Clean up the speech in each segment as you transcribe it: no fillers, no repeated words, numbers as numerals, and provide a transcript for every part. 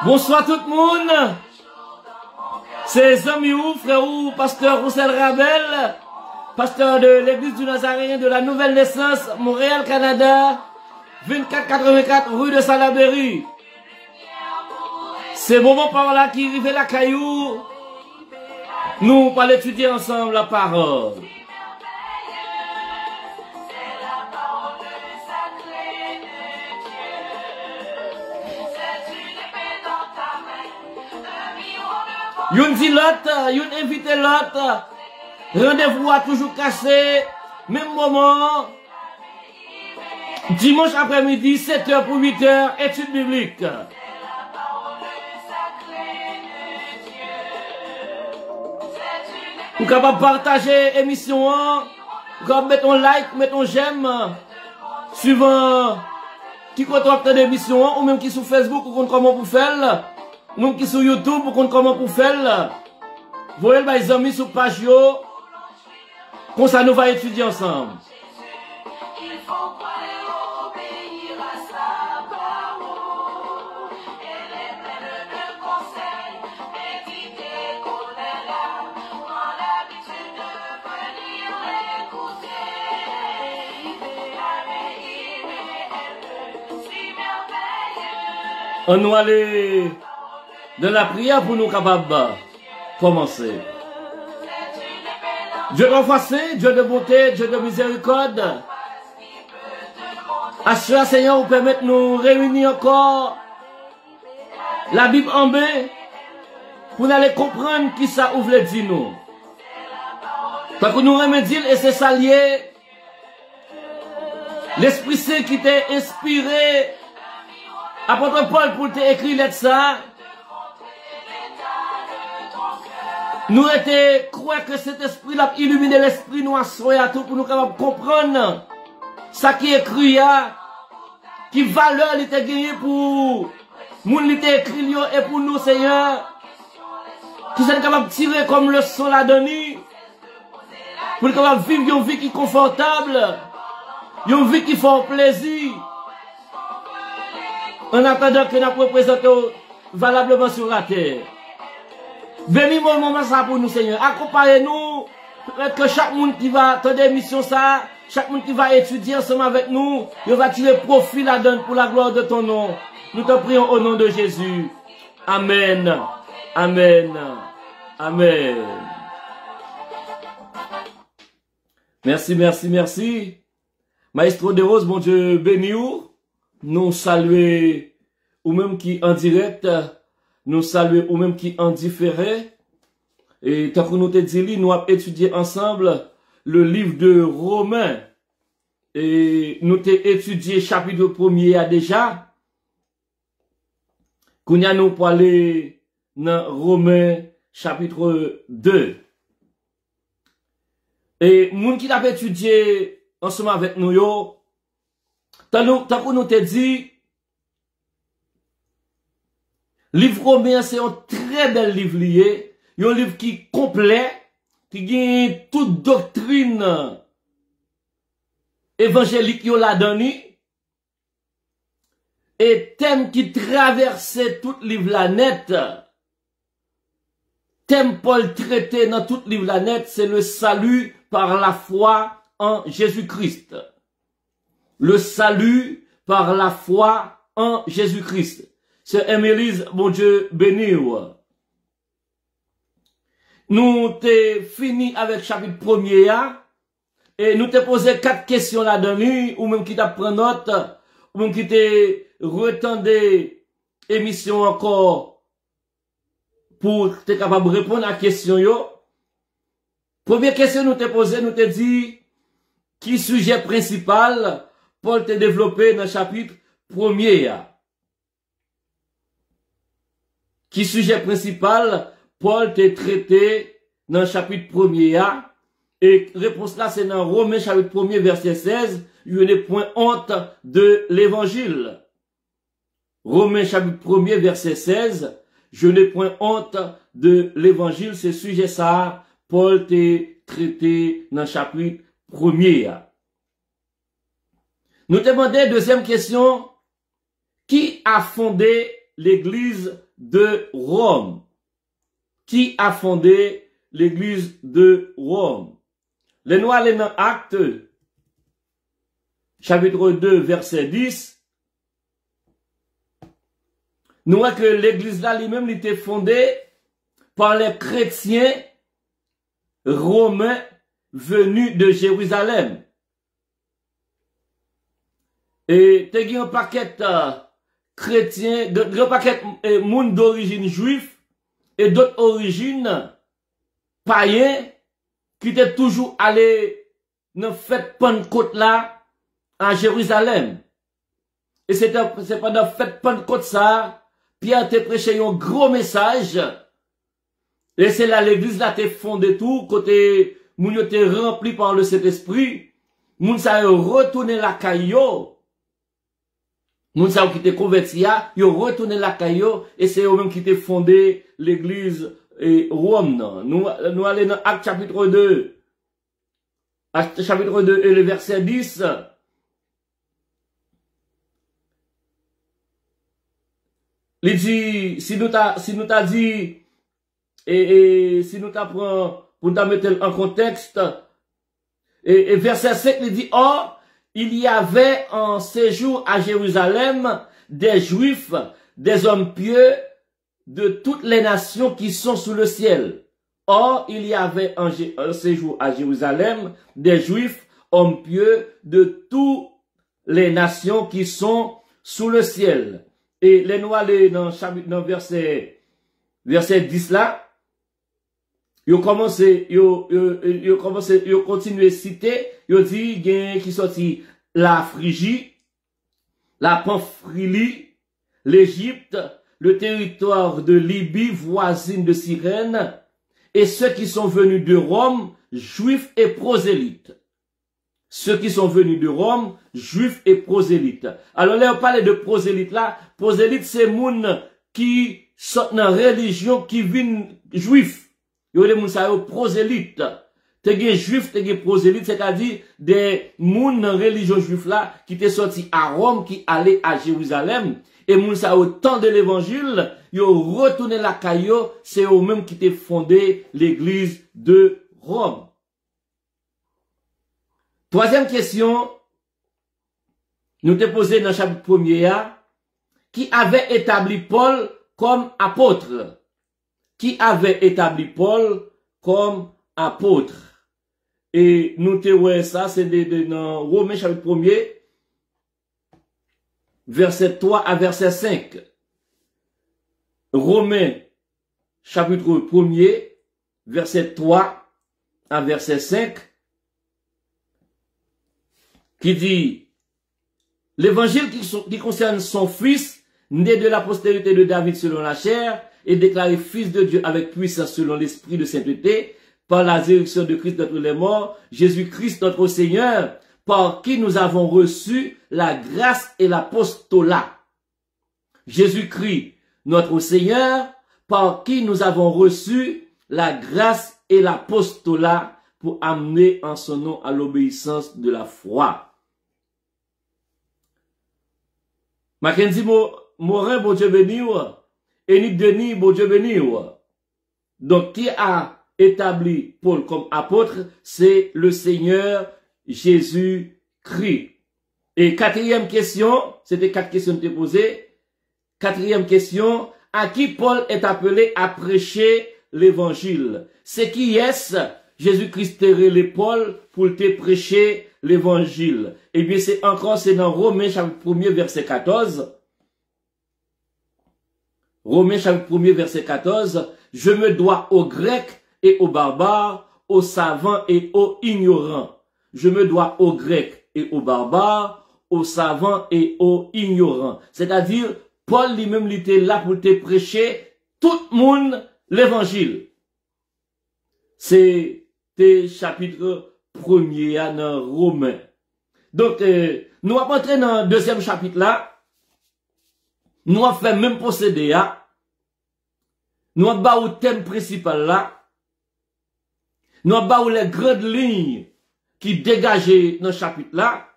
Bonsoir tout le monde. C'est amis ou frère ou pasteur Roussel Rabel, pasteur de l'église du Nazaréen de la Nouvelle Naissance, Montréal, Canada, 2484 rue de Salaberry. C'est moment par là qui arrive la caillou. Nous allons étudier ensemble la parole. Yon dit l'autre, yon invite l'autre. Rendez-vous a toujours cassé. Même moment. Dimanche après-midi, 7h pour 8h, étude biblique. Vous pouvez partager l'émission. Vous pouvez mettre un like, mettre un j'aime. Suivant qui compte obtenir l'émission, ou même qui sur Facebook, ou comment vous faire. Nous qui sur YouTube, pour comment pour faire, voyez les amis sur page yo, comme ça nous va étudier ensemble. On nous aller de la prière pour nous capables de commencer. Dieu d'enfance, Dieu de bonté, Dieu de miséricorde. À cela, Seigneur, vous permettez de nous réunir encore la Bible en main pour nous aller comprendre qui ça ouvre les dit nous. Parce que nous remédions et c'est ça lié. L'Esprit Saint qui t'a inspiré, apôtre Paul pour t'écrire lettre ça. Nous étions croire que cet esprit là illumine l'esprit nous à tout pour nous capables comprendre ça qui est écrit qui valeur il était gagné pour moun il était écrit et pour nous Seigneur qui sont capables de tirer comme leçon la donner pour nous capables vivre une vie qui est confortable, une vie qui fait plaisir en attendant que nous représentons valablement sur la terre. Bénis-moi le moment ça pour nous, Seigneur. Accompagnez-nous. Que chaque monde qui va attendre l'émission ça, chaque monde qui va étudier ensemble avec nous, il va tirer profit là-dedans pour la gloire de ton nom. Nous te prions au nom de Jésus. Amen. Amen. Amen. Merci, merci, merci. Maestro de Rose, bon Dieu béni ou. Nous saluer ou même qui en direct, nous saluer ou même qui en différé. Et tant que nous te dit, nous avons étudié ensemble le livre de Romains. Et nous t'ai étudié chapitre 1er déjà. Qu'on a nous pour aller dans Romains chapitre 2. Et moun qui t'a étudié ensemble avec nous yo, tant que nous t'ai dit, livre Romains c'est un très bel livre lié, un livre qui complet, qui gagne toute doctrine évangélique yo la donné, et thème qui traversait tout livre la net, thème Paul traité dans tout livre la net, c'est le salut par la foi en Jésus-Christ. Le salut par la foi en Jésus-Christ. C'est Émilise, bon Dieu béni. Nous t'ai fini avec chapitre 1er et nous t'ai posé 4 questions là-dedans, ou même qui t'a pris note, ou même qui t'ai retendé émission encore pour être capable de répondre à la question yo. Première question nous t'ai posé, nous t'ai dit, qui sujet principal Paul t'a développé dans le chapitre 1er. Qui sujet principal Paul t'a traité dans le chapitre 1er. Et réponse là, c'est dans Romains chapitre 1er verset 16, il y a des points honte de l'évangile. Romains chapitre 1er verset 16, je n'ai point honte de l'évangile, c'est sujet ça, Paul t'a traité dans le chapitre 1er. Nous demandons deuxième question, qui a fondé l'église de Rome? Qui a fondé l'église de Rome? Les nous allons dans Actes, chapitre 2, verset 10. Nous voyons que l'église là lui-même était fondée par les chrétiens romains venus de Jérusalem. Et t'as eu un paquet chrétien, un paquet monde d'origine juif et d'autres origines païens qui étaient toujours allés dans fête Pentecôte là à Jérusalem. Et c'est pendant fête Pentecôte ça, Pierre t'a prêché un gros message. Et c'est là l'église là t'es fondé tout, côté moun yo t'es rempli par le Saint-Esprit. Moun sa yo retourné la caillou. Moun sa yo qui t'es converti yo retourné la caillou et c'est eux même qui t'es fondé l'église et Rome. Nous allons dans Acte chapitre 2. Acte chapitre 2 et le verset 10. Il dit, si nous t'a dit, et si nous t'apprenons, pour t'en mettre en contexte, et verset 5, il dit, or, il y avait en séjour à Jérusalem des Juifs, des hommes pieux, de toutes les nations qui sont sous le ciel. Or, il y avait un séjour à Jérusalem des Juifs, hommes pieux, de toutes les nations qui sont sous le ciel. Et les noirs, dans verset 10 là, ils continuent à citer, ils disent, qui sorti la Phrygie, la Pamphylie, l'Égypte, le territoire de Libye, voisine de Cyrène, et ceux qui sont venus de Rome, juifs et prosélytes. Ceux qui sont venus de Rome, juifs et prosélytes. Alors là, on parle de prosélytes là. Prosélytes, c'est moun qui sont dans la religion qui viennent juifs. Yo les moun sa yo prosélytes. Te gen juif, te gen prosélytes, c'est-à-dire des moun dans la religion juif là qui étaient sortis à Rome, qui allaient à Jérusalem. Et moun sa yo temps de l'évangile, yo retourné la caillou, c'est eux mêmes qui étaient fondé l'église de Rome. Troisième question, nous te posé dans le chapitre 1er, qui avait établi Paul comme apôtre? Qui avait établi Paul comme apôtre? Et nous te ça, c'est dans Romains chapitre 1er, verset 3 à verset 5. Romains chapitre 1er, verset 3 à verset 5, qui dit, l'évangile qui concerne son fils, né de la postérité de David selon la chair, et déclaré fils de Dieu avec puissance selon l'esprit de sainteté, par la résurrection de Christ d'entre les morts, Jésus-Christ notre Seigneur, par qui nous avons reçu la grâce et l'apostolat. Jésus-Christ notre Seigneur, par qui nous avons reçu la grâce et l'apostolat pour amener en son nom à l'obéissance de la foi. Mackenzie Morin, bon Dieu béni, Enick Denis, bon Dieu béni. Donc, qui a établi Paul comme apôtre, c'est le Seigneur Jésus-Christ. Et quatrième question, c'était 4 questions que tu posées. Quatrième question, à qui Paul est appelé à prêcher l'évangile? C'est qui est-ce Jésus-Christ les Paul pour te prêcher l'évangile? Eh bien, c'est dans Romains chapitre 1er verset 14. Romains chapitre 1er verset 14. Je me dois aux Grecs et aux barbares, aux savants et aux ignorants. Je me dois aux Grecs et aux barbares, aux savants et aux ignorants. C'est-à-dire, Paul lui-même il était là pour te prêcher tout le monde l'évangile. C'est chapitre 1er dans Romains. Donc, nous allons entrer dans le deuxième chapitre là. Nous allons faire même procédé là. Nous allons faire le thème principal là. Nous avons les grandes lignes qui dégagent dans ce chapitre-là.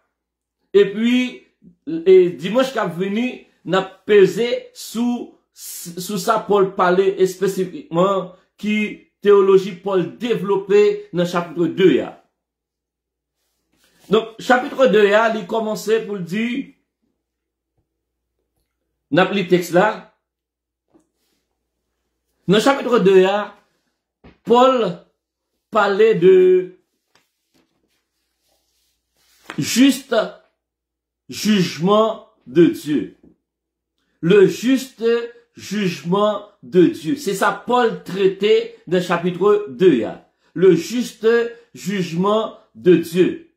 Et puis, dimanche qui a venu, nous avons pesé sous ça Paul parlait spécifiquement qui théologie Paul développée dans le chapitre 2. Donc, chapitre 2, il commençait pour dire, nous avons le texte là. Dans le chapitre 2, Paul parlait de juste jugement de Dieu. Le juste jugement de Dieu. C'est ça Paul traitait dans le chapitre 2. Le juste jugement de Dieu.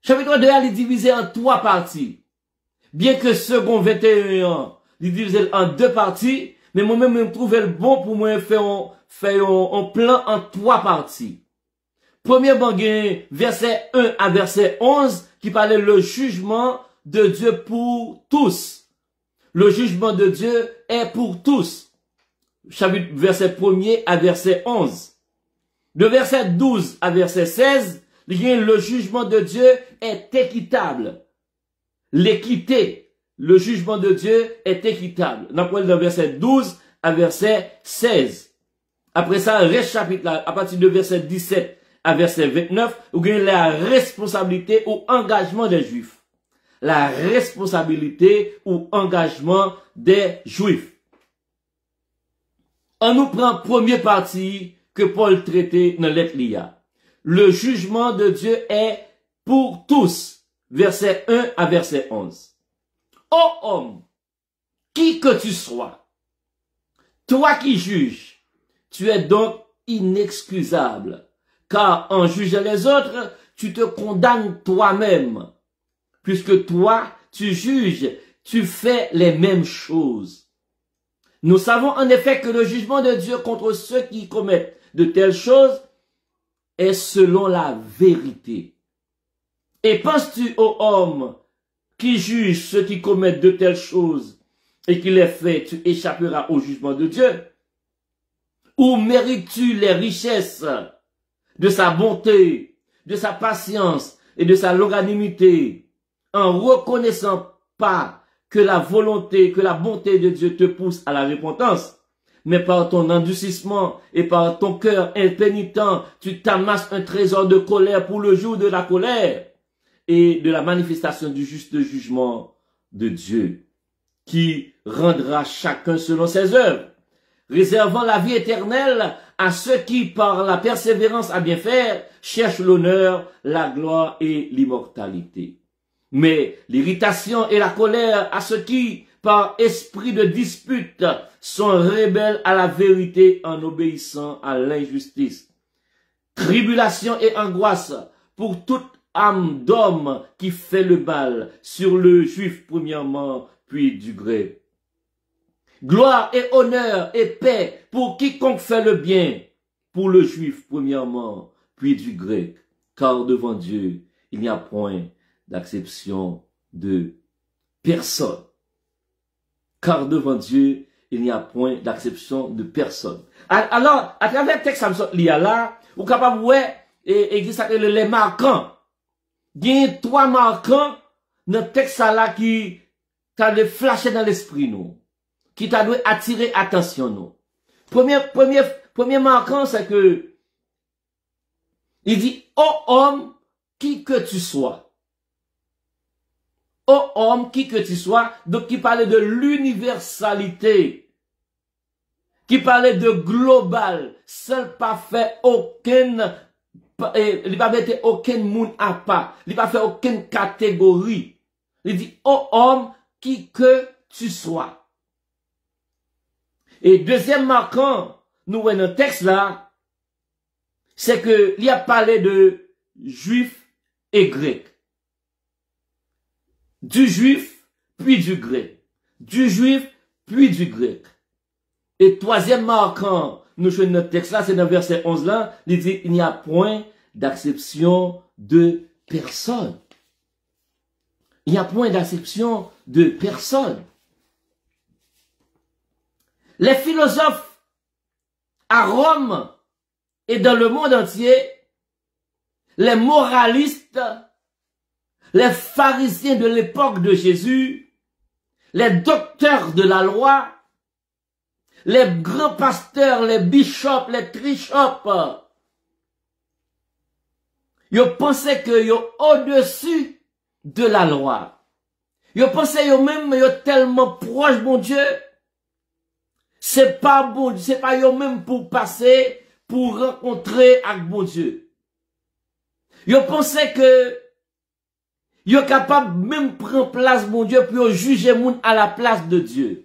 Chapitre 2 il est divisé en 3 parties. Bien que second 21, il est divisé en 2 parties, mais moi-même, je trouve le bon pour moi faire un plan en 3 parties. Premièrement, verset 1 à verset 11, qui parlait le jugement de Dieu pour tous. Le jugement de Dieu est pour tous. Chapitre verset 1er à verset 11. De verset 12 à verset 16, le jugement de Dieu est équitable. L'équité, le jugement de Dieu est équitable. Dans le verset 12 à verset 16. Après ça, reste chapitre là, à partir de verset 17 à verset 29, où il y a la responsabilité ou engagement des Juifs. La responsabilité ou engagement des Juifs. On nous prend première partie que Paul traitait dans l'être l'IA. Le jugement de Dieu est pour tous. Verset 1 à verset 11. Ô homme, qui que tu sois, toi qui juges, tu es donc inexcusable, car en jugeant les autres, tu te condamnes toi-même, puisque toi, tu juges, tu fais les mêmes choses. Nous savons en effet que le jugement de Dieu contre ceux qui commettent de telles choses est selon la vérité. Et penses-tu aux hommes qui jugent ceux qui commettent de telles choses et qui les fait, tu échapperas au jugement de Dieu? Ou mérites-tu les richesses de sa bonté, de sa patience et de sa longanimité en reconnaissant pas que la volonté, que la bonté de Dieu te pousse à la repentance? Mais par ton endurcissement et par ton cœur impénitent, tu t'amasses un trésor de colère pour le jour de la colère et de la manifestation du juste jugement de Dieu, qui rendra chacun selon ses œuvres, réservant la vie éternelle à ceux qui, par la persévérance à bien faire, cherchent l'honneur, la gloire et l'immortalité. Mais l'irritation et la colère à ceux qui, par esprit de dispute, sont rebelles à la vérité en obéissant à l'injustice. Tribulation et angoisse pour toute âme d'homme qui fait le mal, sur le juif premièrement, puis du grec. Gloire et honneur et paix pour quiconque fait le bien, pour le juif premièrement, puis du grec. Car devant Dieu, il n'y a point d'acception de personne. Car devant Dieu, il n'y a point d'acception de personne. Alors, à travers le texte il y a là, vous êtes capable de voir, et les marquants. Il y a 3 marquants dans le texte là qui t'a de flasher dans l'esprit nous, qui t'a de attirer attention nous. Premier marquant, c'est que il dit, ô homme, qui que tu sois. Ô homme, qui que tu sois. Donc, qui parlait de l'universalité. Qui parlait de global. Seul pas fait aucun, il pas mettre aucun monde à part. Il pas fait aucune catégorie. Il dit, ô homme, qui que tu sois. Et deuxième marquant, nous voyons dans le texte là, c'est que il a parlé de juif et grec. Du juif, puis du grec. Du juif, puis du grec. Et troisième marquant, nous jouons notre texte là, c'est dans le verset 11 là, il dit, il n'y a point d'acception de personne. Il n'y a point d'acception de personne. Les philosophes à Rome et dans le monde entier, les moralistes, les pharisiens de l'époque de Jésus, les docteurs de la loi, les grands pasteurs, les bishops, les trichops, ils pensaient qu'ils sont au-dessus de la loi. Ils pensaient qu'ils même sont tellement proches, mon Dieu. C'est pas bon, c'est pas eux même pour passer, pour rencontrer avec bon Dieu. Ils pensaient que ils sont capables même prendre place, mon Dieu, pour juger moun à la place de Dieu.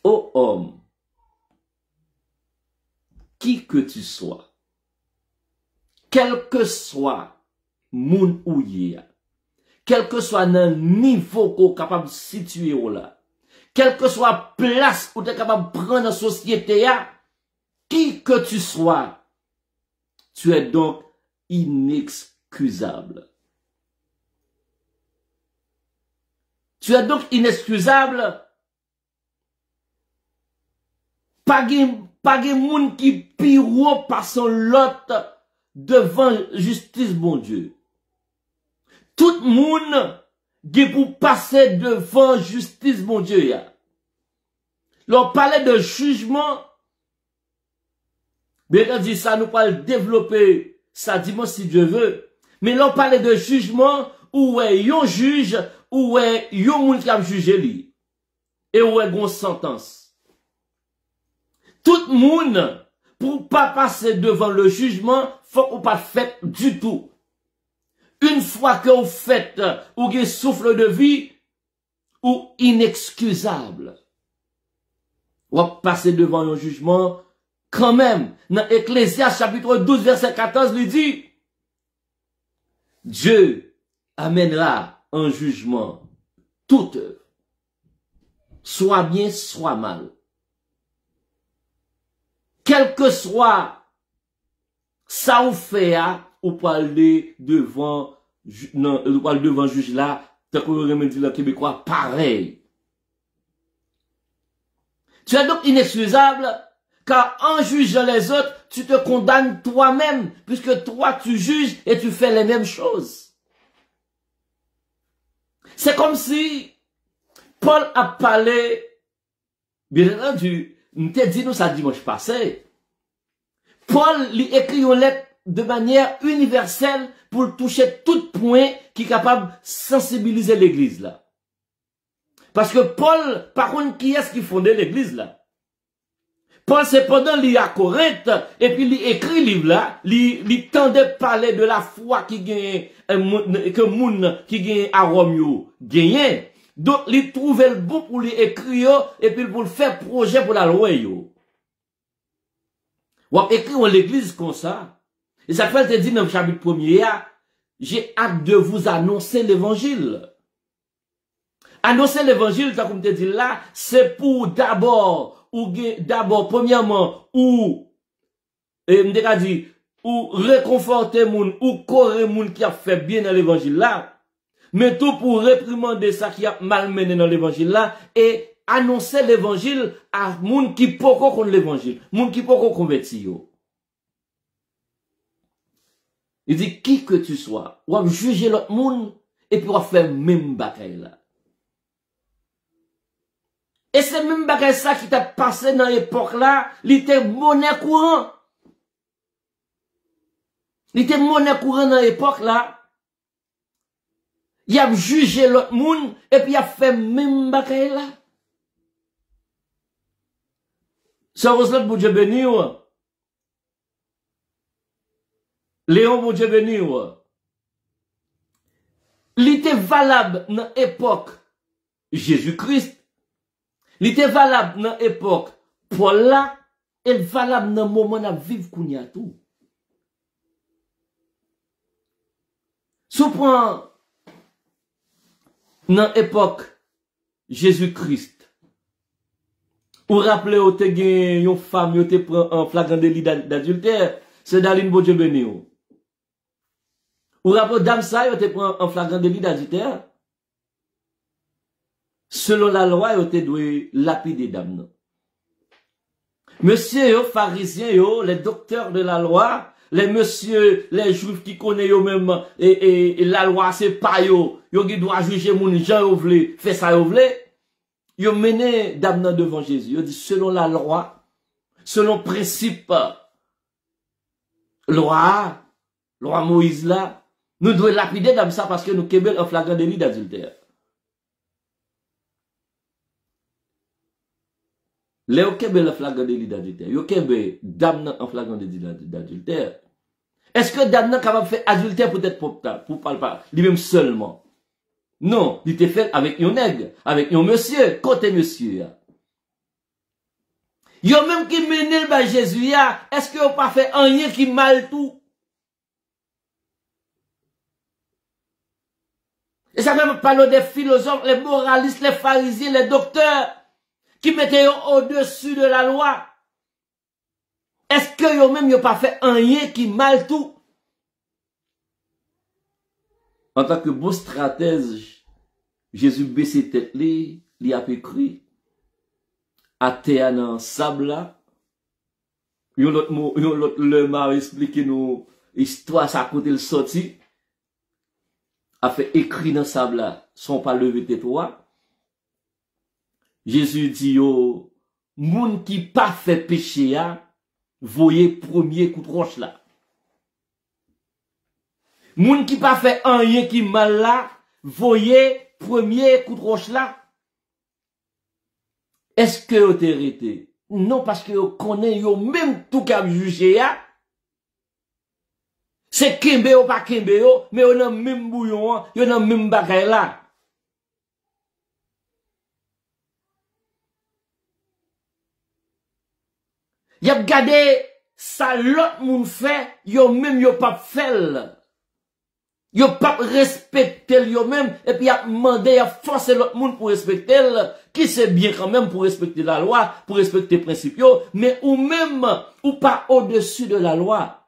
Ô homme, qui que tu sois, quel que soit moun ou yé, quel que soit le niveau qu'on est capable de situer là, quelle que soit place où tu es capable de prendre dans la société, qui que tu sois, tu es donc inexcusable. Tu es donc inexcusable. Pas de monde qui piro par son lot devant justice, bon Dieu. Tout le monde qui pour passer devant justice, mon Dieu. L'on parlait de jugement. Bien dit ça, nous parlons développer ça dimanche si Dieu veut. Mais l'on parlait de jugement où est yon juge, où est yon moun qui a jugé lui. Et où est gon sentence. Tout le monde, pour pas passer devant le jugement, faut qu'on pas fait du tout. Une fois que vous faites, ou que souffle de vie, ou inexcusable. Ou passer devant un jugement, quand même, dans Ecclésiaste chapitre 12, verset 14, il dit, Dieu amènera un jugement toute œuvre, soit bien, soit mal. Quel que soit ça ou fait, ou parler devant, devant juge là, tant que vous dit le Québécois, pareil. Tu es donc inexcusable, car en jugeant les autres, tu te condamnes toi-même, puisque toi tu juges et tu fais les mêmes choses. C'est comme si Paul a parlé, bien entendu, nous t'ai dit nous ça dimanche passé. Paul lui écrit une lettre de manière universelle pour toucher tout point qui est capable de sensibiliser l'église là. Parce que Paul, par contre, qui est-ce qui fondait l'église là? Cependant, il à Corinthe, et puis il écrit livre là, il tendait parler de la foi qui gagne, que moun qui gagne à Rome yo, gagne. Donc, il trouvait le bon pour lui écrire, et puis pour le faire projet pour la loi yo. Ou écrit en l'église comme ça. Et ça fait te dit dans le chapitre 1er, j'ai hâte de vous annoncer l'évangile. Annoncer l'évangile, comme te dit là, c'est pour d'abord, premièrement, ou réconforter moun, ou corriger moun qui a fait bien dans l'évangile là, mais tout pour réprimander ça qui a malmené dans l'évangile là, et annoncer l'évangile à moun qui poko contre l'évangile, moun qui poko converti yo. Il dit, qui que tu sois, ou à juger l'autre moun, et puis on faire même bataille là. Et c'est même bagaille ça qui t'a passé dans l'époque là, il était monnaie courant. Il était monnaie courant dans l'époque là. Il a jugé l'autre monde et puis il a fait même bagaille là. Ça vous l'autre pour Dieu béni ou? Léon pour Dieu béni ou? Il était valable dans l'époque Jésus-Christ. Il était valable dans l'époque Paul là, et valable dans le moment où vivre qu'on y a tout. Souvent, dans l'époque Jésus-Christ, ou rappelez au te gen yon femme, yon te prend en flagrant délit d'adultère, c'est Daline Bodje béni ou. Ou rappelez dame ça, yon te prend en flagrant délit d'adultère. Selon la loi, yo te dwe lapider dame. Monsieur yo, pharisiens yo, les docteurs de la loi, les monsieur, les juifs qui connaissent yo même, et la loi c'est pas yo qui doit juger moun jan yo vle, fait ça yo vle, yo mené dame devant Jésus. Yo dit selon la loi, selon principe, loi Moïse là, nous devons lapider dame ça parce que nous kebel en flagrant délit d'adultère. Léo kebe le flagrant délit d'adultère. Yo kebe dame en flagrant délit d'adultère. Est-ce que dame capable de faire adultère peut-être pour parler lui-même seulement? Non, il était fait avec un nègre, avec un monsieur, côté monsieur. Yo même qui mène le bas Jésus, est-ce que vous pas fait rien qui mal tout? Et ça même parle des philosophes, les moralistes, les pharisiens, les docteurs, qui mettaient au-dessus de la loi. Est-ce que yo même yo pas fait rien qui mal tout? En tant que bon stratège, Jésus baissait tête li a écrit à terre dans sable là. Yon l'autre le m'a expliqué nous histoire ça côté le sorti a fait écrit dans sable là, sont pas levé tes toi. Jésus dit yo, moun qui pas fait péché ya, voyez premier coup de roche là. Moun qui pas fait rien qui mal là, voyez premier coup de roche là. Est-ce que vous t'es arrêté? Non, parce que vous connaissez yo même tout qu'à juger ya. C'est kembe ou pas kembe yo, mais on a même bouillon, on a même bagay là. Y a gardé ça l'autre moun fait, yo même yo pas fait. Yo pas respecté yo même, et puis y a demandé, y a forcé l'autre moun pour respecter, qui c'est bien quand même pour respecter la loi, pour respecter les principes, mais ou même, ou pas au-dessus de la loi.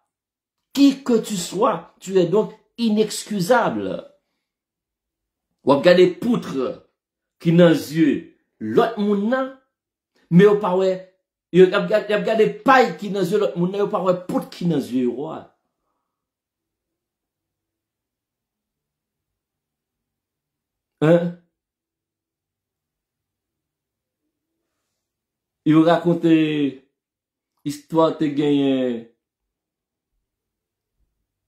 Qui que tu sois, tu es donc inexcusable. Ou a gardé poutre, qui dans les yeux, l'autre moun nan, mais ou pas ouais, y a gardé paille qui dans les yeux, l'autre moun nan, ou pas ouais, poutre qui dans les yeux, roi. Hein? Il raconte histoire de gagner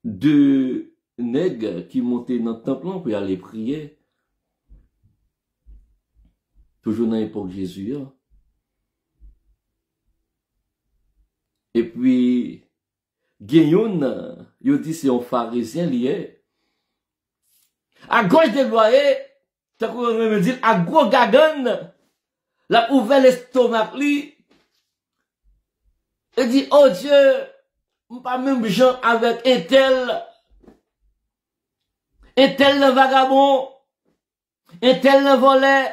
deux nègres qui montaient dans le temple pour aller prier. Toujours dans l'époque Jésus. Hein? Et puis, Genyon, yo dit c'est un pharisien lié. À gauche des loyers, t'as qu'on me dire, à gros gagan, la ouvert l'estomac li, et dit, oh Dieu, pas même gens avec un tel le vagabond, un tel le volet,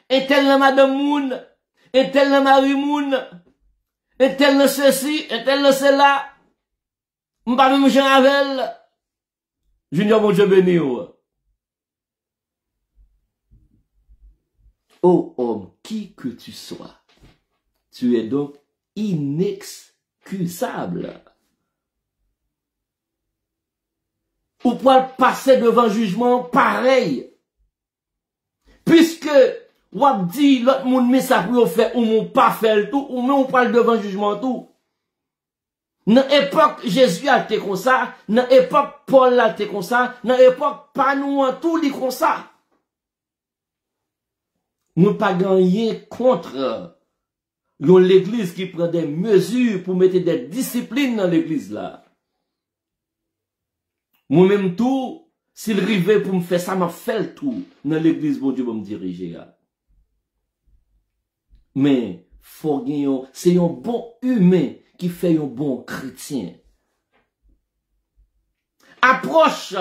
un tel le madame moun, un tel le mari moun, un tel le ceci, un tel le cela, pas même gens avec Junior, mon Dieu béni. Ô homme, qui que tu sois, tu es donc inexcusable. Ou pour passer devant jugement pareil. Puisque, ou a dit, l'autre monde met ça pour faire, ou mon pas faire le tout, ou même on parle devant jugement tout. Dans l'époque, Jésus a été comme ça, dans l'époque, Paul a été comme ça, dans l'époque, pas nous en tout, dit comme ça. Nous pas gagné contre l'église qui prend des mesures pour mettre des disciplines dans l'église là. Moi-même tout, s'il arrivait pour me faire ça, m'a fait le tout dans l'église pour Dieu pour me diriger. Mais, faut gagner, c'est un bon humain qui fait un bon chrétien. Approche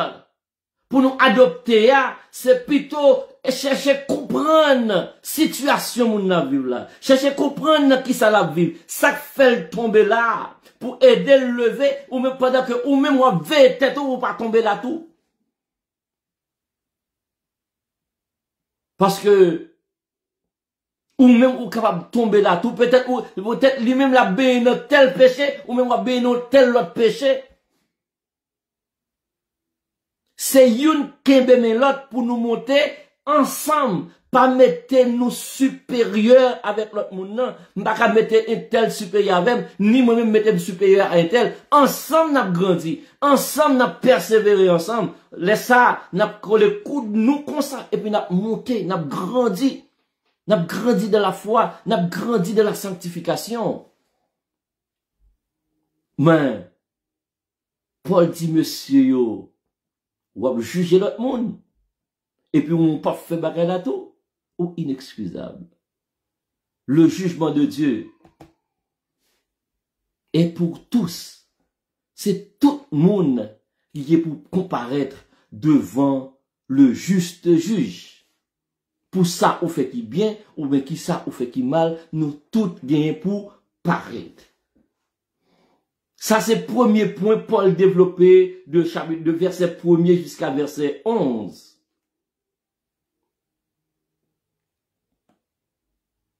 pour nous adopter, c'est plutôt chercher comprendre situation moun nan vivre là. Chercher comprendre qui ça la vivre. Ça fait le tomber là pour aider le lever ou même pendant que ou même ou veille tête ou pas tomber là tout. Parce que ou même ou capable de tomber là tout peut-être lui-même la béni dans tel péché ou même ou béni dans tel autre péché. C'est une kembe men l'autre pour nous monter ensemble, pas mettre nous supérieurs avec l'autre monde, pas mettre un tel supérieur avec, ni moi-même mettre supérieur à un tel. Ensemble, n'a grandi. Ensemble, n'a persévéré ensemble. Laisse ça, n'a collé coude nous comme ça, et puis n'a monté, n'a grandi. N'a grandi de la foi, n'a grandi de la sanctification. Mais, Paul dit, monsieur yo, ou à juger l'autre monde. Et puis on pas fait bagarre là tout. Ou inexcusable. Le jugement de Dieu est pour tous. C'est tout le monde qui est pour comparaître devant le juste juge. Pour ça, on fait qui bien, ou bien qui ça, on fait qui mal, nous tous gagnons pour paraître. Ça, c'est le premier point Paul développé de verset 1er jusqu'à verset 11.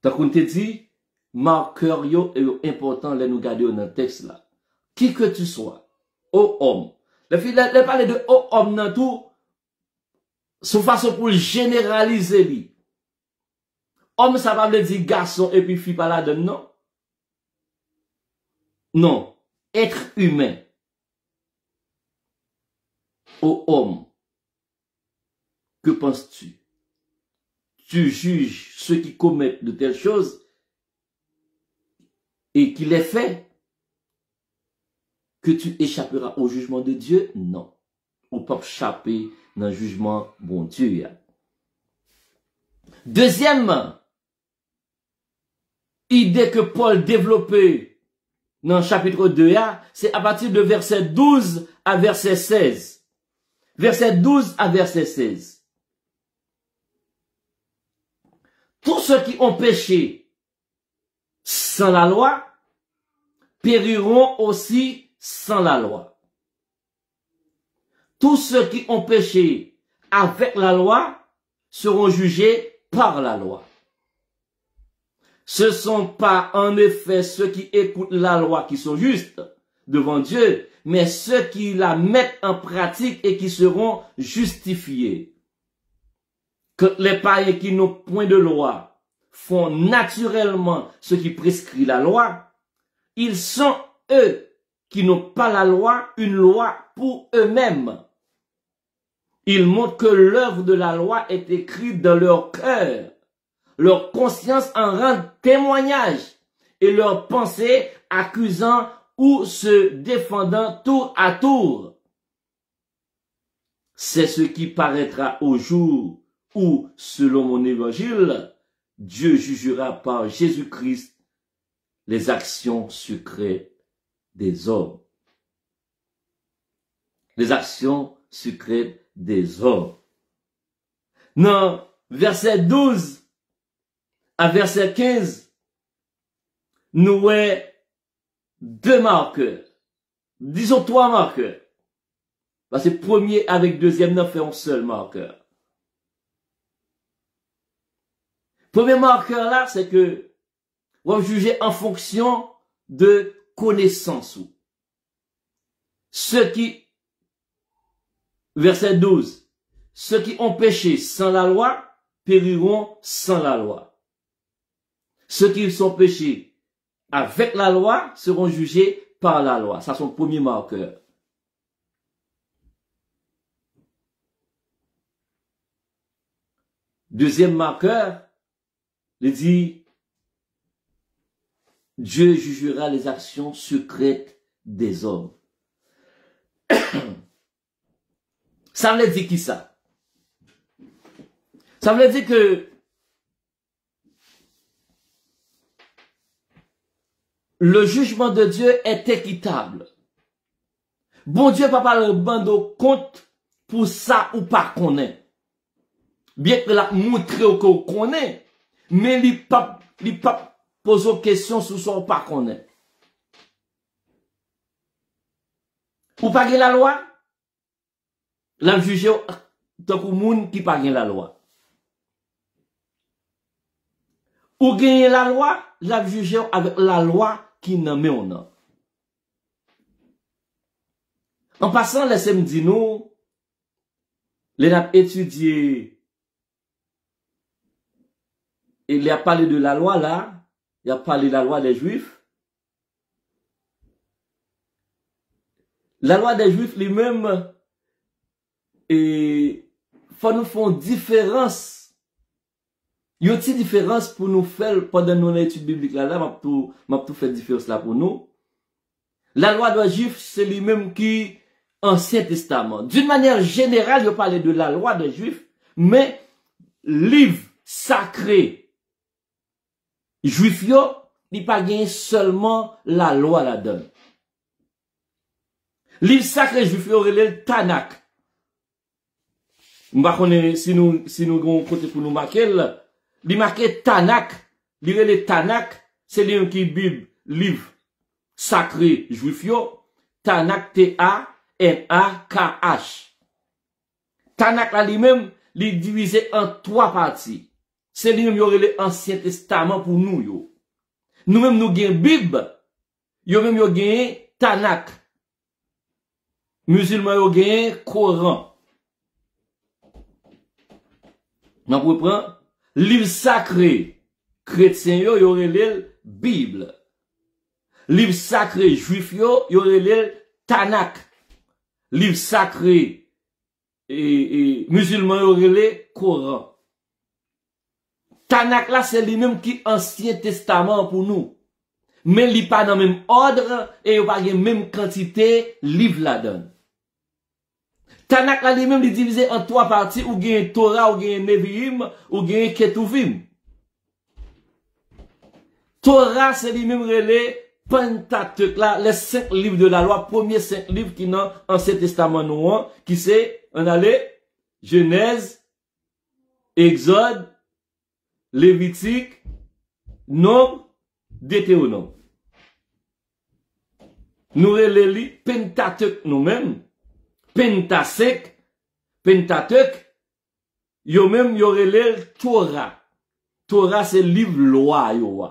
Tant qu'on te dit, marqueur yo est important, là nous garder dans le texte là. Qui que tu sois, ô homme. Les parler de ô homme dans tout, sous façon pour généraliser lui. Homme, ça va me dire garçon et puis fille pas là dedans, non? Non. Être humain. Ô homme, que penses-tu? Tu juges ceux qui commettent de telles choses et qui les fait, que tu échapperas au jugement de Dieu? Non. Ou pas échapper dans le jugement bon Dieu. Deuxième idée que Paul développait dans le chapitre 2a, c'est à partir de verset 12 à verset 16. Verset 12 à verset 16. Tous ceux qui ont péché sans la loi périront aussi sans la loi. Tous ceux qui ont péché avec la loi seront jugés par la loi. Ce ne sont pas en effet ceux qui écoutent la loi qui sont justes devant Dieu, mais ceux qui la mettent en pratique et qui seront justifiés. Que les païens qui n'ont point de loi font naturellement ce qui prescrit la loi, ils sont eux qui n'ont pas la loi, une loi pour eux-mêmes. Ils montrent que l'œuvre de la loi est écrite dans leur cœur. Leur conscience en rend témoignage et leurs pensées, accusant ou se défendant tour à tour. C'est ce qui paraîtra au jour où, selon mon évangile, Dieu jugera par Jésus-Christ les actions secrètes des hommes. Les actions secrètes des hommes. Non, verset 12 à verset 15, nous avons deux marqueurs. Disons trois marqueurs. Parce que premier avec deuxième, nous fait un seul marqueur. Premier marqueur là, c'est que on va juger en fonction de connaissance. Ceux qui, verset 12, ceux qui ont péché sans la loi périront sans la loi. Ceux qui sont péchés avec la loi seront jugés par la loi. Ça, c'est son premier marqueur. Deuxième marqueur, il dit, Dieu jugera les actions secrètes des hommes. Ça veut dire qui ça? Ça veut dire que le jugement de Dieu est équitable. Bon Dieu pas parler bando compte pour ça ou pas connaît. Bien que la montre qu'on connaît, mais il pas pose aux questions sur son pas connaît. Ou pas la loi, la juge tant que moun qui pas la loi. Ou gagne la loi, la juge avec la loi qui n'en met on a. En passant, laissez-moi dire nous, les n'a étudié, il a parlé de la loi là, il a parlé de la loi des Juifs. La loi des Juifs lui-même, et faut nous faire une différence. Il y a une petite différence pour nous faire pendant nos études bibliques là, m'a tout fait différence là pour nous. La loi des Juifs, c'est lui-même qui Ancien Testament. D'une manière générale, je parlais de la loi des Juifs, mais livre sacré Juif yo, il pas gagné seulement la loi la donne. Livre sacré Juif yo relève Tanakh. M'pa connait si nous gon côté pour nous marquer, li marqué Tanakh, li relève Tanakh, c'est lui qui Bible, livre sacré Juif yo, Tanakh T-A-N-A-K-H. Tanakh là lui-même, li divisé en trois parties. C'est lui-même qui aurait l'Ancien Testament pour nous, yo. Nous-mêmes, nous gagnons Bible. Yo même, yo gagnons Tanakh. Musulmans, yo gagnons Coran. On reprend. Livre sacré. Chrétien, yo aurait le Bible. Livre sacré juif, yo aurait le Tanakh. Livre sacré et musulmans, yo aurait le Coran. Tanakh là, c'est lui-même qui Ancien Testament pour nous. Mais il pas dans le même ordre et il pas la même quantité livre là-dedans. Tanakh là lui-même il divisé en trois parties, ou gagne Torah, ou gagne Nevi'im, ou gagne Ketuvim. Torah c'est lui-même relé Pentateuch là, les 5 livres de la loi, premier 5 livres qui dans Ancien Testament nous, qui c'est, on allait Genèse, Exode, Lévitique, Nombre, Deutéronome. Nous relèvons Pentateuch nous-mêmes, Pentateuch, yo même yo relèvent Torah. Torah c'est livre loi yo,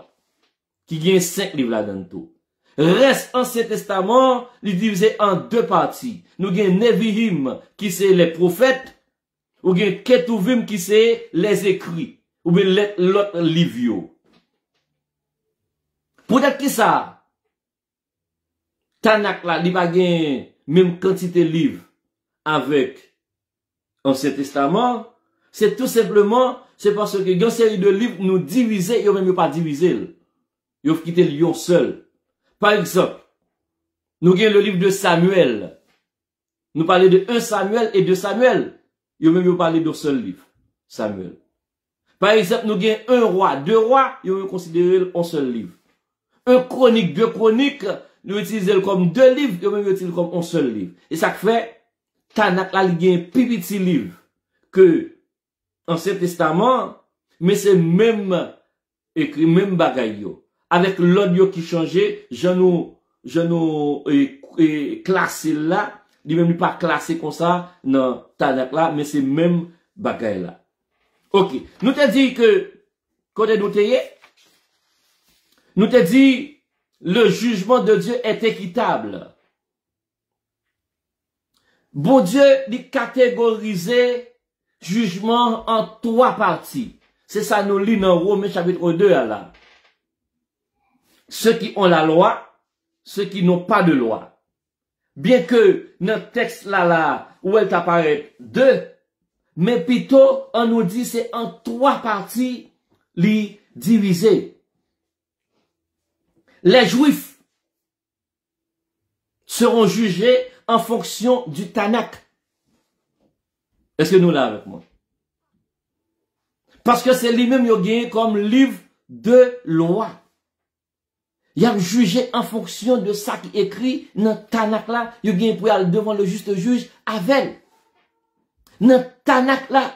qui gagne 5 livres là-dedans tout. Reste Ancien Testament, il divisé en deux parties. Nous gagne Nevi'im qui c'est les prophètes, ou gagne Ketuvim qui c'est les écrits. Ou bien l'autre livre. Pour être qui ça? Tanakh là, il va gagner même quantité de livres avec Ancien Testament. C'est tout simplement, c'est parce que une série de livres nous divisés, et même pas divisés. Ils ont quitté Lyon seul. Par exemple, nous avons le livre de Samuel. Nous parlons de 1 Samuel et 2 Samuel. Ils ont même parlé d'un seul livre, Samuel. Par exemple, nous avons 1 roi, 2 rois, ils ont considéré un seul livre. 1 chronique, 2 chroniques, nous utilisons comme 2 livres, ils ont même utilisé comme un seul livre. Et ça fait, Tanakh là, il y a un plus petit livre que Ancien Testament, mais c'est même écrit, même bagaille yo. Avec l'audio qui changeait, je nous classé là, il même pas classé comme ça dans Tanakh là, mais c'est même bagaille là. Ok, nous te dit que côté nous te dit le jugement de Dieu est équitable. Bon Dieu dit catégoriser jugement en 3 parties. C'est ça nous lit dans Romains chapitre 2 là. Ceux qui ont la loi, ceux qui n'ont pas de loi. Bien que notre texte là où elle t'apparaît 2, mais plutôt on nous dit c'est en 3 parties li divisé. Les Juifs seront jugés en fonction du Tanakh. Est-ce que nous là avec moi? Parce que c'est lui-même qui a gagné comme livre de loi. Il a jugé en fonction de ça qui est écrit dans Tanakh là. Il a gagné pour aller devant le juste juge avec. Dans Tanakh là,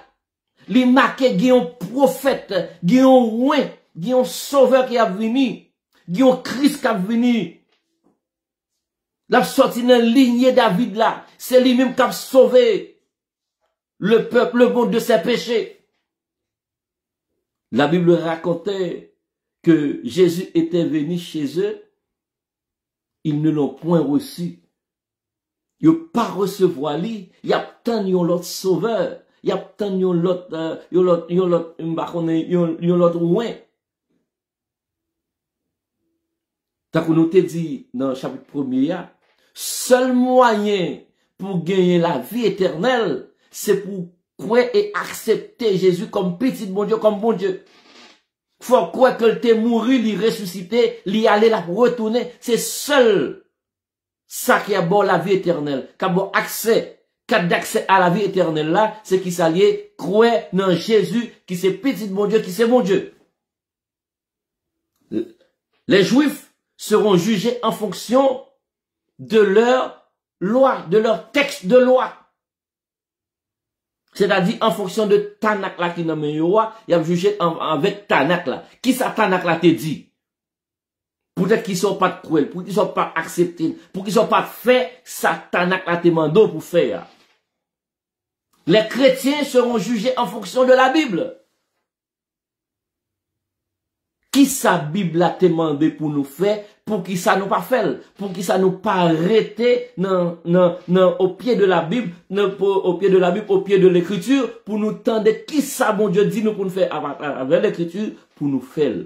les marqués qui ont prophète, qui ont roi, qui ont sauveur qui a venu, qui ont Christ qui a venu. La sorti dans la lignée David là, c'est lui-même qui a sauvé le peuple, le monde de ses péchés. La Bible racontait que Jésus était venu chez eux, ils ne l'ont point reçu. Ils n'ont pas recevoir lui, il y a tant l'autre sauveur, il y a tant l'autre loin. Tant que nous te dit dans le chapitre 1er, seul moyen pour gagner la vie éternelle, c'est pour croire et accepter Jésus comme petit bon Dieu, comme bon Dieu. Faut croire que t'es mouru, l'y ressuscité, l'y aller, la retourner. C'est seul ça qui a bon la vie éternelle, qui a bon accès, qui a d'accès à la vie éternelle là, c'est qui s'allier croire dans Jésus, qui c'est petit bon Dieu, qui c'est bon Dieu. Les Juifs seront jugés en fonction de leur loi, de leur texte de loi. C'est-à-dire en fonction de Tanakh là qui nomme Yoa, il a jugé avec Tanakh là. Qui ça Tanakh là te dit? Peut-être qu'ils sont pas cruels, pour qu'ils sont pas acceptés, pour qu'ils sont pas fait ça Tanakh là te mando pour faire. Les chrétiens seront jugés en fonction de la Bible. Qui sa Bible a demandé pour nous faire, pour qui ça nous pas fait, pour qui ça nous pas arrêté au pied de la Bible, au pied de la Bible, au pied de l'écriture, pour nous tendre qui ça bon Dieu dit nous pour nous faire avec l'écriture, pour nous faire.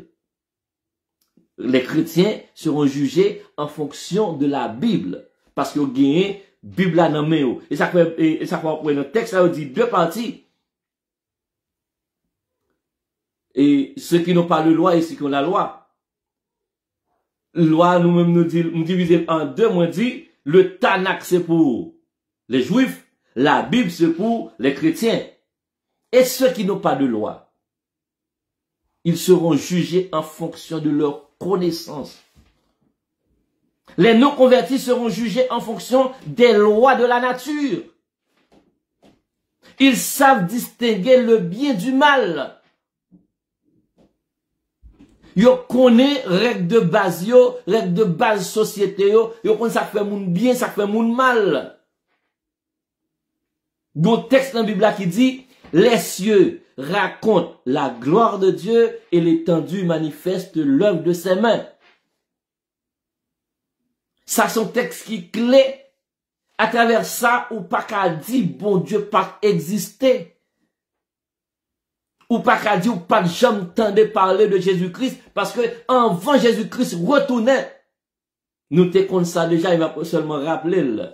Les chrétiens seront jugés en fonction de la Bible, parce qu'ils ont gagné Bible à nommer. Et ça fait pour notre texte, ça dit 2 parties. Et ceux qui n'ont pas de loi et ceux qui ont la loi. Loi, nous-mêmes, nous divisons en 2, moi dit, le Tanakh c'est pour les Juifs, la Bible c'est pour les chrétiens. Et ceux qui n'ont pas de loi, ils seront jugés en fonction de leur connaissance. Les non-convertis seront jugés en fonction des lois de la nature. Ils savent distinguer le bien du mal. Yo connaît règles de base règles de base société yo connaît ça fait moun bien, ça fait moun mal. Donc texte dans la Bible qui dit les cieux racontent la gloire de Dieu et l'étendue manifeste l'œuvre de ses mains. Ça son texte qui clé à travers ça ou pas qu'à dire bon Dieu pas exister. Ou pas qu'à dire, ou pas jamais entendre parler de Jésus-Christ, parce que avant Jésus-Christ retournait, nous te comme ça déjà, il va seulement rappeler.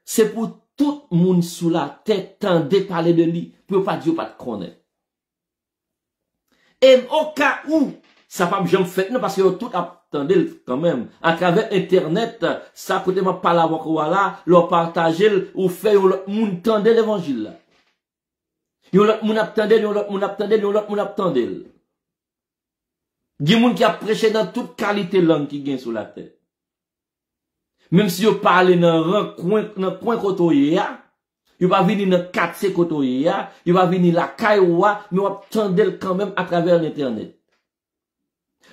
C'est pour tout le monde sous la tête, tendre parler de lui, pour pas dire, pas de connaître. Et au cas où, ça pas jamais fait, non, parce que tout attendez quand même. À travers Internet, ça peut être pas la voix là, leur partager, ou faire, moun tende l'évangile là. Yon l'autre moun attendait, yon l'autre moun attendait, yon l'autre moun attendait. Gen moun qui a prêché dans toute qualité langue qui gagne sur la terre. Même si yo parle dans coin kotoye ya, yo va venir dans quartier kotoye ya, yo va venir la kaiwa, mais on attendait quand même à travers l'internet.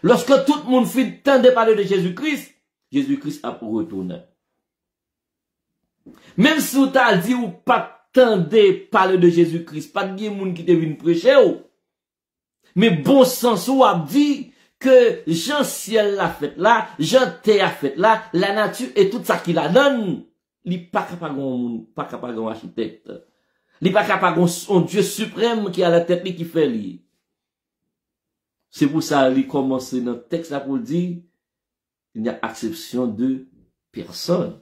Lorsque tout le monde fait tendre parler de Jésus-Christ, Jésus-Christ a pour retourner. Même si vous t'as dit ou pas tendez parler de Jésus-Christ, pas de monde qui te vient prêcher ou. Mais bon sens ou a dit que Jean ciel l'a fait là, Jean terre a fait là, la nature et tout ça qui la donne, li pas capable un architecte. Li pas capable un Dieu suprême qui a la tête qui fait li. C'est pour ça qu'il commence dans le texte là pour dire il n'y a exception de personne.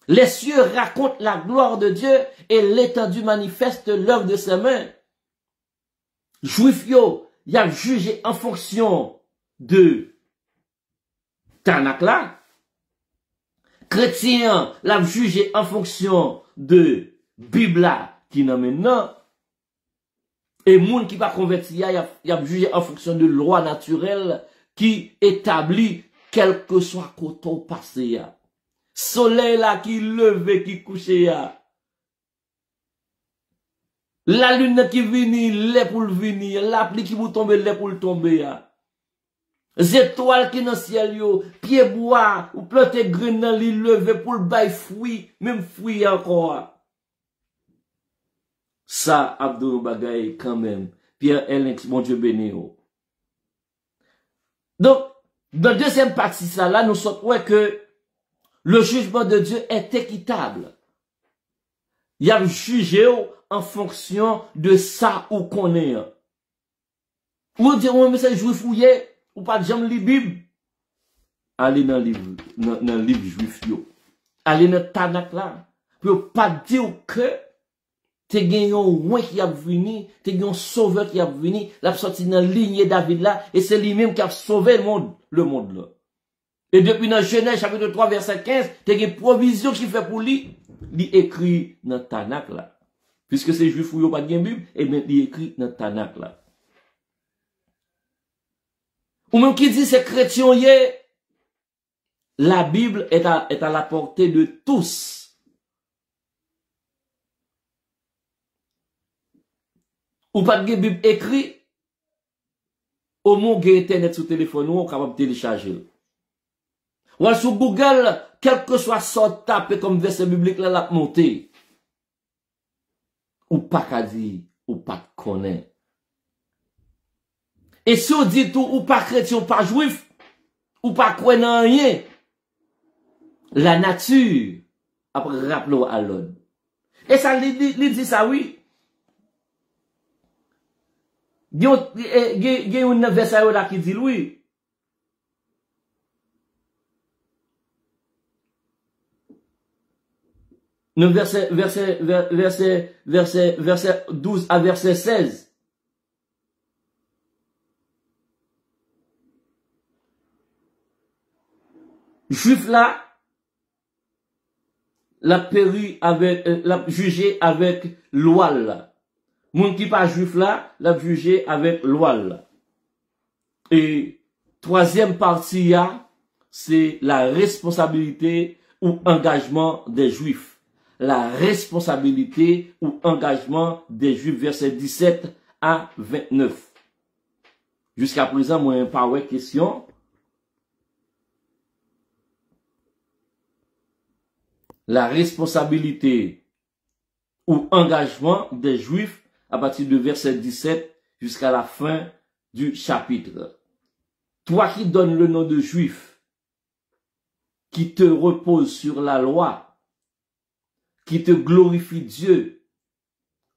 Les cieux racontent la gloire de Dieu et l'étendue manifeste l'œuvre de ses mains. Juif yo, y a jugé en fonction de Tanakh là. Chrétien, l'a jugé en fonction de Bible là, qui n'a maintenant. Et moun qui va convertir, y a jugé en fonction de loi naturelle qui établit quel que soit coton passé ya. Soleil là qui leve, qui couche ya. La lune qui vini, l'est pour le venir. La pluie qui vous tombe, l'est pour le tomber ya. Les étoiles qui dans le ciel yo, pied bois, ou planter grain dans l'île levé pour le bail fruit, même fruit encore. Ça, Abdou Bagay, quand même. Pierre Alex, mon Dieu béni. Donc, dans la deuxième partie, ça là, nous sommes que le jugement de Dieu est équitable. Il y a jugé en fonction de ça ou qu'on est. Ou dire, mais c'est juif fouillé, ou pas de jamais lire Bible. Allez dans le livre juif yo. Allez dans Tanakh là. Pour pas dire que te gen yon ouin qui a venu, te gen yon sauveur qui a venu, l'a sorti dans la lignée David là, et c'est lui-même qui a sauvé le monde là. Et depuis dans Genèse chapitre 3 verset 15, te gen provision qui fait pour lui, il écrit dans Tanakh là. Puisque c'est juif ou yon pas de Bible, et bien il écrit dans Tanakh là. Ou même qui dit c'est chrétien yé, la Bible est à la portée de tous. Ou pas de Bible écrit, au moins que Internet sur téléphone, on est capable de télécharger. Ou sur Google, quel que soit son tape comme verset biblique, là, la montée. Ou pas qu'à dire, ou pas de connaître. Et si on dit tout, ou pas chrétien, ou pas juif, ou pas croyant rien, la nature, après, rappelons à l'ordre. Et ça, il dit ça, oui. Il y a un verset là qui dit oui. Le verset 12 à verset 16. Juif là, l'a péri avec, l'a jugé avec l'oual. Moun qui pas juif là, l'a jugé avec l'oual. Et troisième partie, c'est la responsabilité ou engagement des juifs. La responsabilité ou engagement des juifs, verset 17 à 29. Jusqu'à présent, moi, pas de question. La responsabilité ou engagement des juifs à partir de verset 17 jusqu'à la fin du chapitre. Toi qui donnes le nom de juif, qui te repose sur la loi, qui te glorifie Dieu,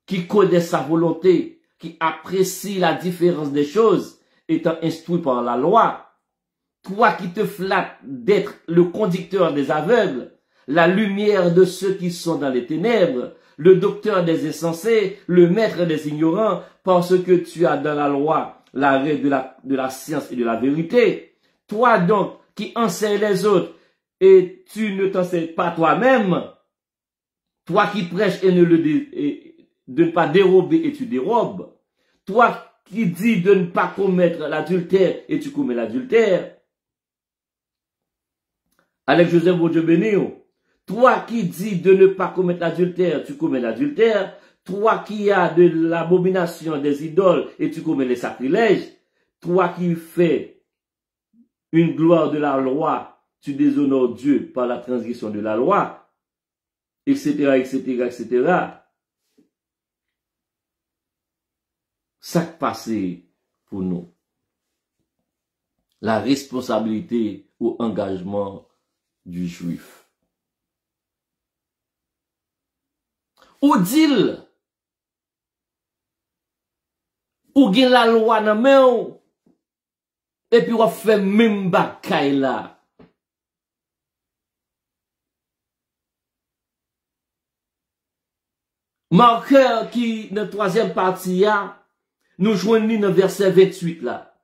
qui connaît sa volonté, qui apprécie la différence des choses, étant instruit par la loi, toi qui te flattes d'être le conducteur des aveugles, la lumière de ceux qui sont dans les ténèbres, le docteur des insensés, le maître des ignorants, parce que tu as dans la loi la règle de la science et de la vérité. Toi donc, qui enseignes les autres, et tu ne t'enseignes pas toi-même, toi qui prêches et de ne pas dérober et tu dérobes, toi qui dis de ne pas commettre l'adultère et tu commets l'adultère, Alex Joseph, bon Dieu béni, toi qui dis de ne pas commettre l'adultère, tu commets l'adultère, toi qui as de l'abomination des idoles et tu commets les sacrilèges, toi qui fais une gloire de la loi, tu déshonores Dieu par la transgression de la loi, etc., etc., etc. Ça qui passe pour nous. La responsabilité ou engagement du juif. Ou dit, ou gen la loi nan men ou, et puis on fait même bakay la. Marqueur qui, dans la troisième partie, nous joignons dans verset 28 là.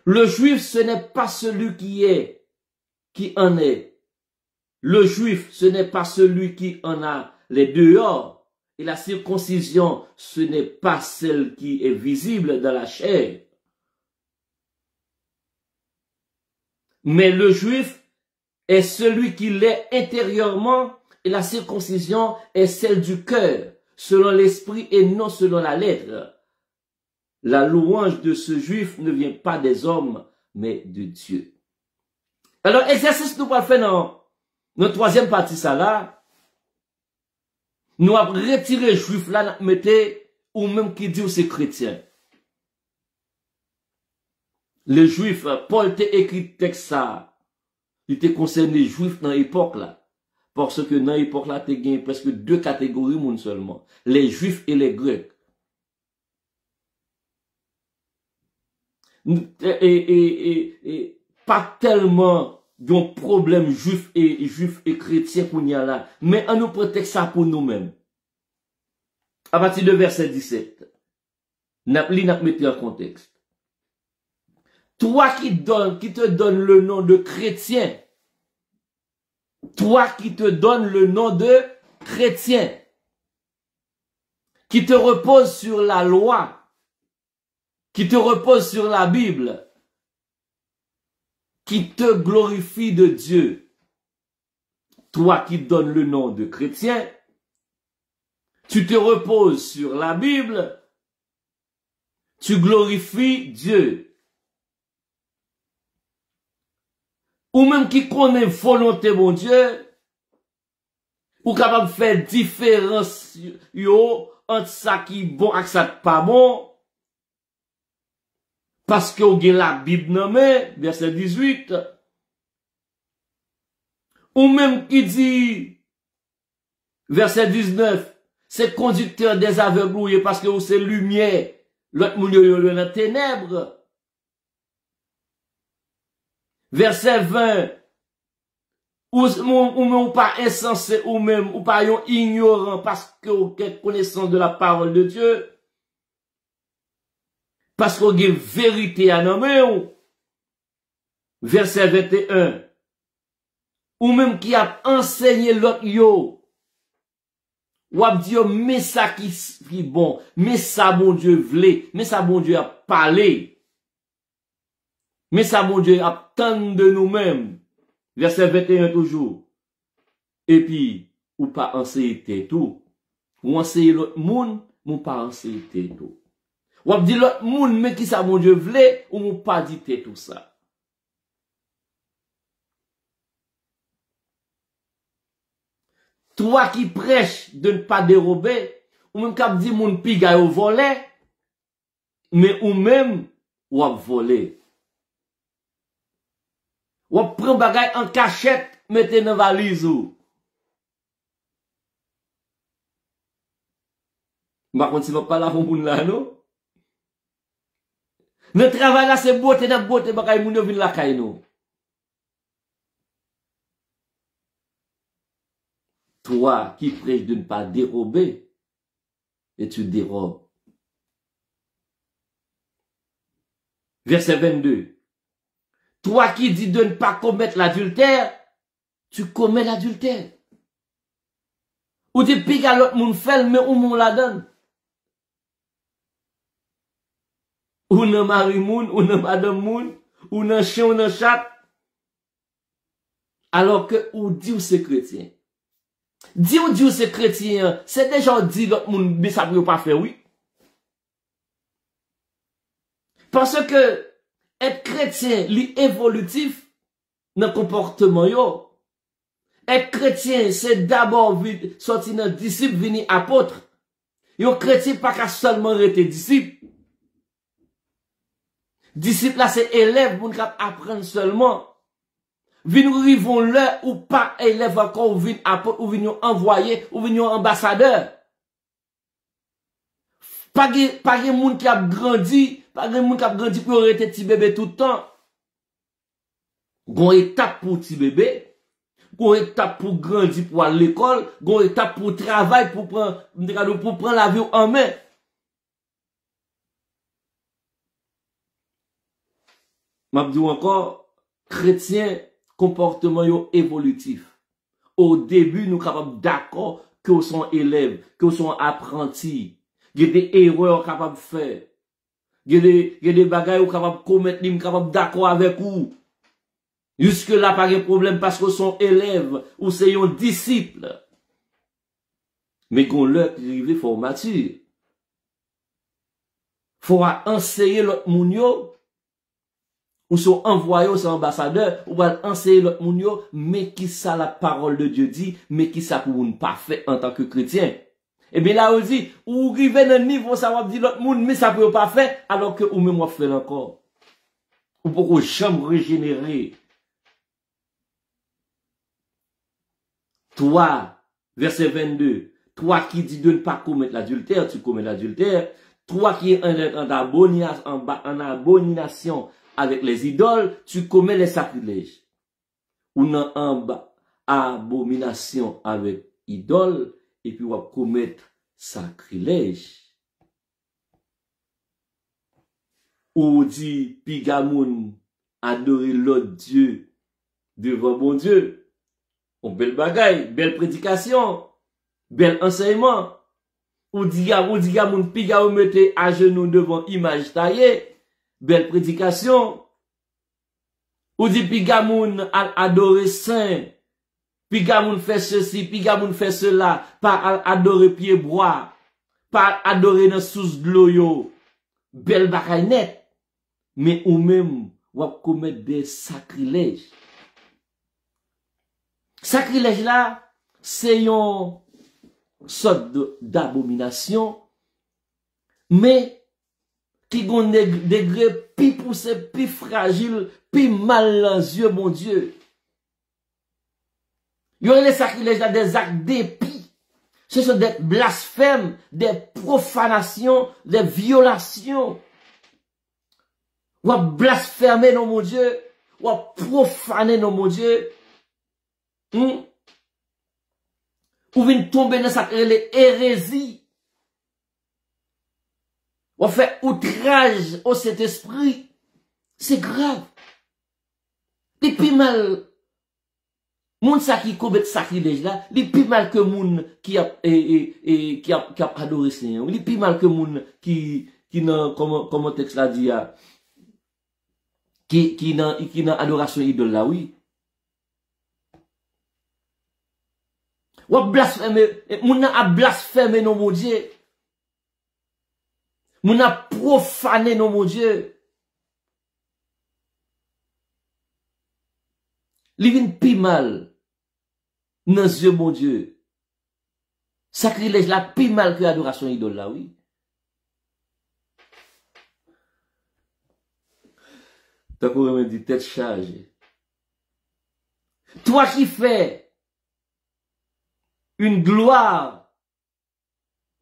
Le juif, ce n'est pas celui qui en est. Le juif, ce n'est pas celui qui en a les dehors. Et la circoncision, ce n'est pas celle qui est visible dans la chair. Mais le juif est celui qui l'est intérieurement et la circoncision est celle du cœur, selon l'esprit et non selon la lettre. La louange de ce juif ne vient pas des hommes, mais de Dieu. Alors, exercice nous va faire dans notre troisième partie, ça là. Nous avons retiré juif là, mettez, ou même qui dit que c'est chrétien. Les juifs, Paul t'a écrit texte ça. Il était concerné juifs dans l'époque là. Parce que dans l'époque là, t'es gagné presque deux catégories monde seulement. Les juifs et les grecs. Et pas tellement d'un problème juif et chrétien qu'on y a là. Mais on nous protège ça pour nous-mêmes. À partir de verset 17. N'a mis en contexte. Toi qui te donne le nom de chrétien. Toi qui te donne le nom de chrétien. Qui te repose sur la loi. Qui te repose sur la Bible. Qui te glorifie de Dieu. Toi qui donne le nom de chrétien. Tu te reposes sur la Bible. Tu glorifies Dieu. Ou même qui connaît volonté mon Dieu, ou capable de faire différence yo entre ça qui est bon et ça qui n'est pas bon, parce que vous avez la Bible nommée, verset 18, ou même qui dit, verset 19, c'est conducteur des aveugles parce que vous c'est lumière, l'autre moun yo dans la ténèbres. Verset 20, ou pas insensé, ou même, ou pas ignorant parce que vous avez connaissance de la parole de Dieu. Parce que vous avez vérité à nommer. Verset 21, ou même qui a enseigné l'autre yo. Ou a dit, mais ça qui bon, mais ça bon Dieu voulait, mais ça bon Dieu a parlé. Mais ça, mon Dieu, attend de nous-mêmes. Verset 21 toujours. Et puis, ou pas enseigner tout. Ou enseigner l'autre monde, ou pas enseigner tout. Ou dit l'autre monde, mais qui ça, mon Dieu, voulait, ou pas dit tout ça. Toi qui prêches de ne pas dérober, ou même qui dit mon piga au volet, mais ou même, ou a volé. Ou prend bagay en cachette, mettez dans valise ou. Ma kon si va pas la fon moun la non. Notre travail là c'est beauté dans beauté bagay moun yo vinn la kay nou. Toi qui prêches de ne pas dérober et tu dérobes. Verset 22. Toi qui dis de ne pas commettre l'adultère, tu commets l'adultère. Ou tu piques à l'autre monde fait, mais où mon la donne? Ou nan mari moun, ou nan madame moun, ou nan chien, ou nan chat. Alors que ou dit ou c'est chrétien. Dit ou c'est chrétien, c'est déjà dit l'autre monde, mais ça peut pas faire, oui. Parce que être chrétien, li évolutif dans le comportement yo. Être chrétien, c'est d'abord sortir dans disciple, venir apôtre. Yo chrétien pas qu'à seulement rester disciple. Disciple là, c'est élève pour nous apprendre seulement. Vin rivons là ou pas élève encore, ou vin apôtre, ou vin envoyé, ou vin ambassadeur. Pas de monde qui a grandi, pas de monde qui a grandi pour rester petit bébé tout le temps. Gon étape pour petit bébé, gon étape pour grandir pour aller à l'école, gon étape pour travail, pour prendre la vie en main. M'a dit encore, chrétien, comportement yo évolutif. Au début, nous capables d'accord que nous sommes élèves, que nous sommes apprentis. Il y a des erreurs capables de faire. Il y a des bagailles où capables de commettre, nous capables d'accord avec vous. Jusque là, pas de problème parce que nous sommes élèves ou c'est un disciple. Mais qu'on leur arrive, faut mature. Faut enseigner l'autre moun yo. Ou sont envoyés aux ambassadeurs, ou va enseigner l'autre moun yo, mais qui ça la parole de Dieu dit, mais qui ça pour nous pas fait en tant que chrétien. Et bien là, on dit, ou arrivez dans le niveau, ça va dire l'autre monde, mais ça peut pas faire, alors que ou même moi fait encore. Ou pourquoi jamais régénérer. Toi, verset 22, toi qui dis de ne pas commettre l'adultère, tu commets l'adultère. Toi qui es en abomination avec les idoles, tu commets les sacrilèges. Ou en abomination avec idoles, et puis on va commettre sacrilège. Ou dit, pigamoun, adorer l'autre Dieu devant bon Dieu. On belle bagaille, belle prédication, bel enseignement. Ou dit, moun, pigamoun mette à genoux devant image taillée. Belle prédication. Ou dit pigamoun adorer saint. Pigamoun fait ceci, pigamoun fait cela. Pas adorer pied bois. Pas adorer dans sous gloyo. Belle bagaille net. Mais ou même, ou commettre des sacrilèges. Sacrilège là, c'est une sorte d'abomination. Mais, qui gon degré pi poussé, pi fragile, pi mal dans les yeux, mon Dieu. Il y aurait les sacrilèges là, des actes d'épis. Ce sont des blasphèmes, des profanations, des violations. Ou à blasphémer non, mon Dieu. Ou à profaner non, mon Dieu. Ou vient tomber dans cette hérésie. On fait outrage au Saint-Esprit. C'est grave. Et puis mal, moun sa qui commet sacrilège là, il plus mal que moun qui a adoré Seigneur. Il plus mal que moun qui n'a, comment texte là dit, qui n'a adoration idole là, oui. Ou blasphémer, moun a blasphémé non mon Dieu. Moun a profané non mon Dieu. Li vin pi mal dans yeux mon Dieu. Sacrilège la pi mal que adoration idole là, oui. T'as quoi me dit tête chargée. Toi qui fais une gloire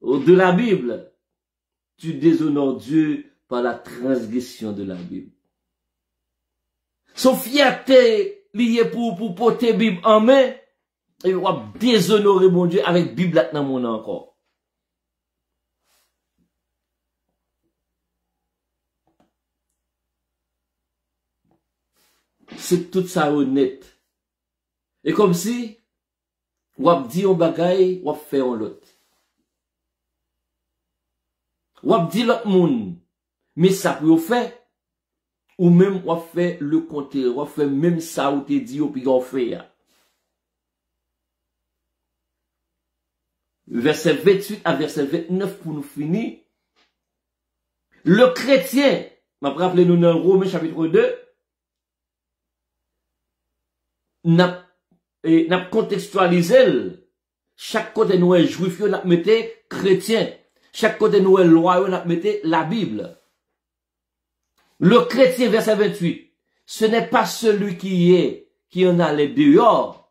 de la Bible, tu déshonores Dieu par la transgression de la Bible. Son fierté liée pour porter Bible en main, et on va déshonorer mon Dieu avec Bible dans mon encore. c'est tout ça honnête. Et comme si, ou ap dit un bagay, ou ap fait un l'autre. Ou ap dit l'autre moun, mais ça pour fait, ou même ou ap fait le contraire, ou ap fait même ça ou te dit ou puis on fait. Verset 28 à verset 29 pour nous finir. Le chrétien, m'a rappelé nous dans Romains chapitre 2, n'a contextualisé. Chaque côté nous est juif, n'a mette chrétien. Chaque côté nous est loi, n'a mette la Bible. Le chrétien, verset 28, ce n'est pas celui qui en a les dehors.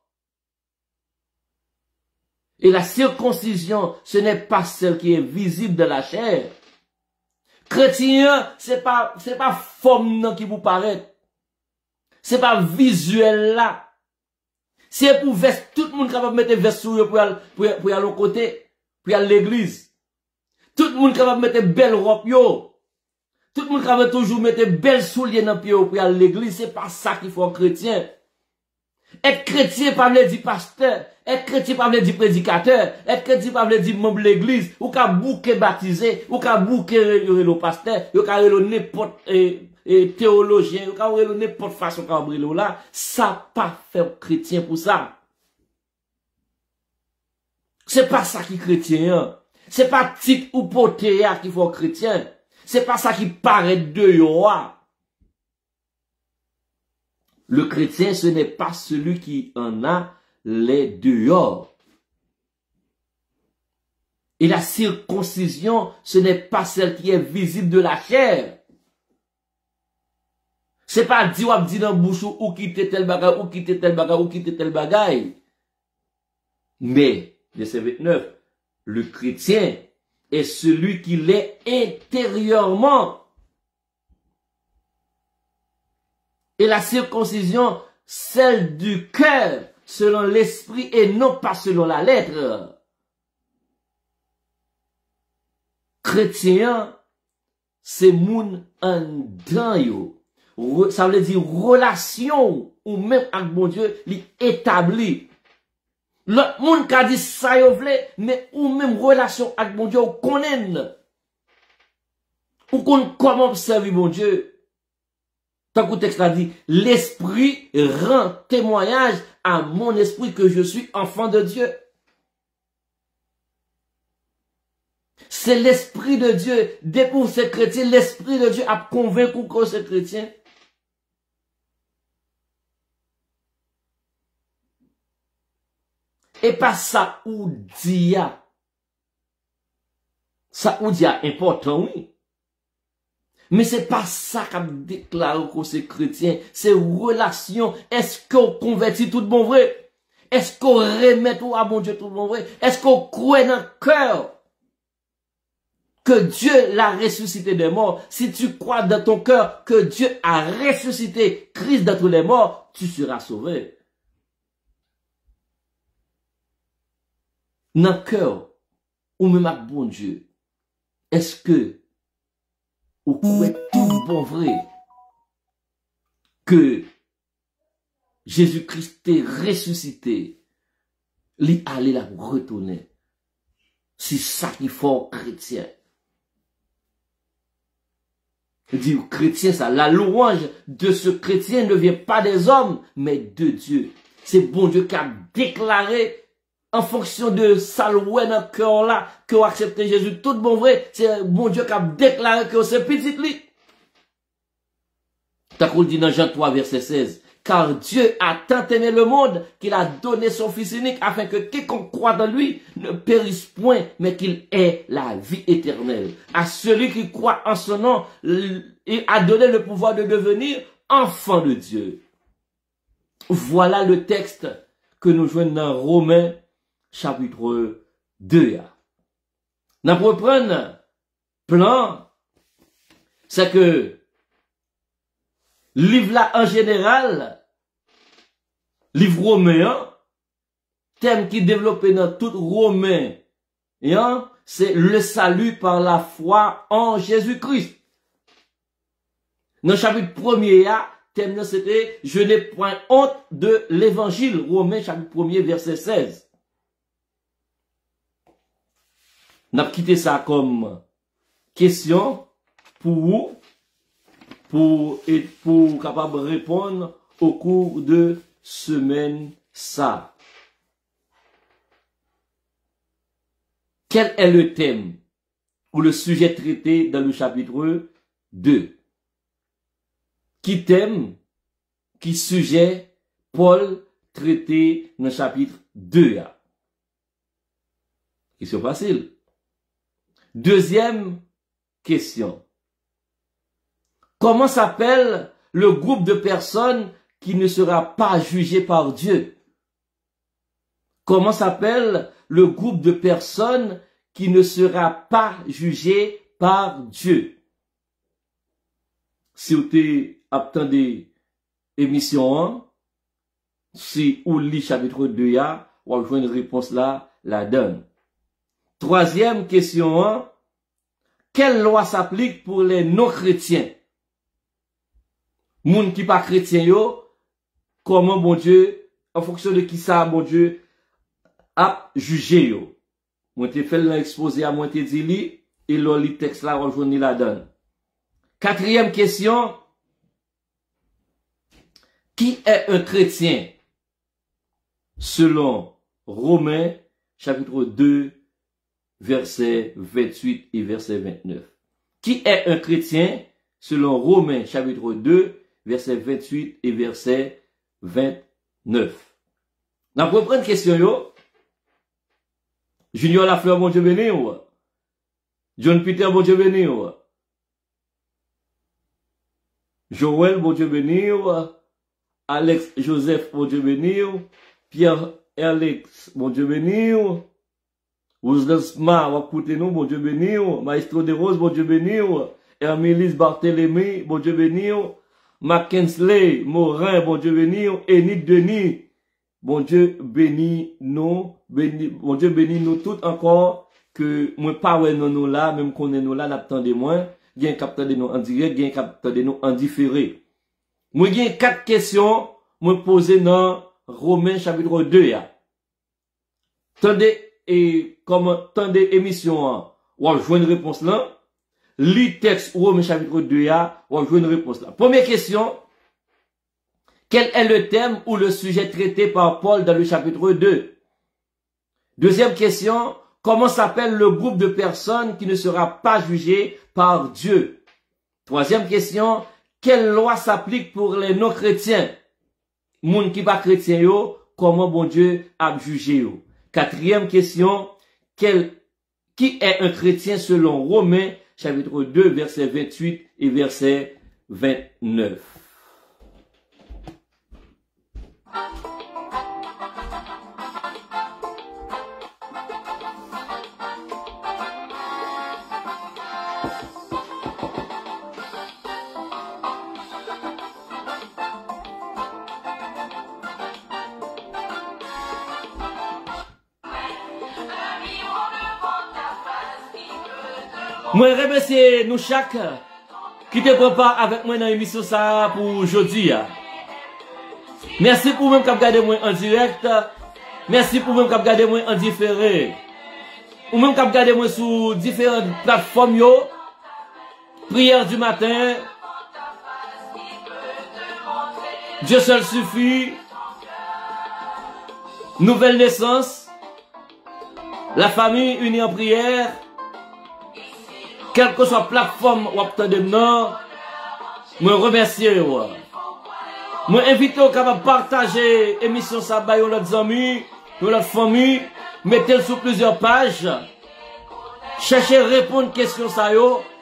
Et la circoncision, ce n'est pas celle qui est visible de la chair. Chrétien, c'est pas forme qui vous paraît. C'est pas visuel là. C'est pour veste, tout le monde capable de mettre veste sur eux pour aller au côté, pour aller à l'église. Tout le monde capable de mettre belle robe yo. Tout le monde capable toujours mettre belle souliers dans pied pour aller à l'église. C'est pas ça qu'il faut un chrétien. Être chrétien pas veut dire pasteur, être chrétien pas veut dire prédicateur, être chrétien pas veut dire membre de l'église, ou ka bouquet baptisé, ou ka bouquet le pasteur, ou ka le n'importe théologien, ou ka le n'importe façon ka brilo là, ça pas fait chrétien pour ça. C'est pas ça qui chrétien, hein. C'est pas titre ou potéa qui faut chrétien. C'est pas ça qui paraît de yo. Le chrétien, ce n'est pas celui qui en a les dehors. Et la circoncision, ce n'est pas celle qui est visible de la chair. C'est pas dit ou dit dans bouche ou quitter tel bagay, ou quitter tel bagay, ou quitter tel bagay. Mais, verset 29, le chrétien est celui qui l'est intérieurement. Et la circoncision, celle du cœur, selon l'esprit et non pas selon la lettre. Chrétien, c'est moun en dan yo. Ça veut dire relation ou même avec bon Dieu, li établi. L'autre moun ka dit ça yo vle, mais ou même relation avec bon Dieu, ou konnen. Ou kon comment servir bon Dieu. Tant que le texte a dit, l'esprit rend témoignage à mon esprit que je suis enfant de Dieu. C'est l'esprit de Dieu. Dès pour ces chrétiens, l'esprit de Dieu a convaincu que ces chrétiens. Et pas ça ou dia. Ça ou dia important, oui. Mais c'est pas ça qu'a déclaré que c'est chrétien. C'est relation. Est-ce qu'on convertit tout bon vrai? Est-ce qu'on remet tout à bon Dieu tout bon vrai? Est-ce qu'on croit dans le cœur que Dieu l'a ressuscité des morts? Si tu crois dans ton cœur que Dieu a ressuscité Christ d'entre les morts, tu seras sauvé. Dans le cœur, ou même avec bon Dieu, est-ce que ou croit tout bon vrai que Jésus-Christ est ressuscité, lui aller là pour retourner. C'est ça qu'il faut chrétien. Dit chrétien ça, la louange de ce chrétien ne vient pas des hommes, mais de Dieu. C'est bon Dieu qui a déclaré en fonction de ça le dans le cœur là, que vous acceptez Jésus, tout bon vrai, c'est bon Dieu qui a déclaré que c'est petit lui. T'as qu'on dit dans Jean 3 verset 16, car Dieu a tant aimé le monde qu'il a donné son Fils unique afin que quiconque croit dans lui ne périsse point, mais qu'il ait la vie éternelle. À celui qui croit en son nom, il a donné le pouvoir de devenir enfant de Dieu. Voilà le texte que nous jouons dans Romains chapitre 2. Nous reprenons plan, c'est que livre là en général, livre romain, thème qui est développé dans tout romain, c'est le salut par la foi en Jésus-Christ. Dans le chapitre 1er, thème c'était « Je n'ai point honte de l'évangile », Romains chapitre 1er, verset 16. N'a quitté ça comme question pour vous, pour capable répondre au cours de semaine ça. Quel est le thème ou le sujet traité dans le chapitre 2? Qui thème, qui sujet Paul traité dans le chapitre 2? Question facile. Deuxième question. Comment s'appelle le groupe de personnes qui ne sera pas jugé par Dieu? Comment s'appelle le groupe de personnes qui ne sera pas jugé par Dieu? Si vous attendez émission 1, si vous lisez chapitre 2, vous avez une réponse là, la donne. Troisième question 1, quelle loi s'applique pour les non-chrétiens? Moun qui pas chrétien yo, comment bon Dieu, en fonction de qui ça, bon Dieu, a jugé yo. Moi te fait l'exposé à moi te dit li, et là li texte là rejoindre la donne. Quatrième question, qui est un chrétien? Selon Romains chapitre 2 verset 28 et verset 29. Qui est un chrétien? Selon Romains chapitre 2 verset 28 et verset 29. N'a pour prendre question yo. Junior Lafleur, bon Dieu béni ou? John Peter, bon Dieu béni ou? Joël, bon Dieu béni ou? Alex Joseph, bon Dieu béni ou? Pierre Alex, bon Dieu béni ou? Ouzlesma, va écouter nous, bon Dieu béni ou? Maestro de Rose, bon Dieu béni ou? Hermélis Barthélemy, bon Dieu béni ou? Mackensley, Morin, bon Dieu béni ou? Enid Denis, bon Dieu béni nous, bon Dieu béni nous tout encore, que moi pas ouais nous là, même qu'on est nous là, n'attendez moins, bien capteur de nous en direct, bien capteur de nous en différé. Moi j'ai 4 questions, moi poser dans Romains chapitre 2 ya. Tendez et comme tendez émission ou jouer une réponse là, li texte Romains chapitre 2 ya, ou jouer une réponse là. Première question, quel est le thème ou le sujet traité par Paul dans le chapitre 2? Deuxième question, comment s'appelle le groupe de personnes qui ne sera pas jugé par Dieu? Troisième question, quelle loi s'applique pour les non-chrétiens? Moun qui pas chrétien yo, comment bon Dieu a jugé yo? Quatrième question, qui est un chrétien selon Romains chapitre 2 verset 28 et verset 29? Moi, remercie nous chaque qui te prépare avec moi dans l'émission ça pour aujourd'hui. Merci pour même qui regardez moi en direct. Merci pour même qui regardez moi en différé. Ou même qui regardez moi sur différentes plateformes yo. Prière du matin. Dieu seul suffit. Nouvelle naissance. La famille unie en prière. Quelle que soit la plateforme ou de moi, je remercie. Je invite à partager l'émission Sabah avec nos amis, notre famille, mettez-le sur plusieurs pages. Cherchez à répondre aux questions,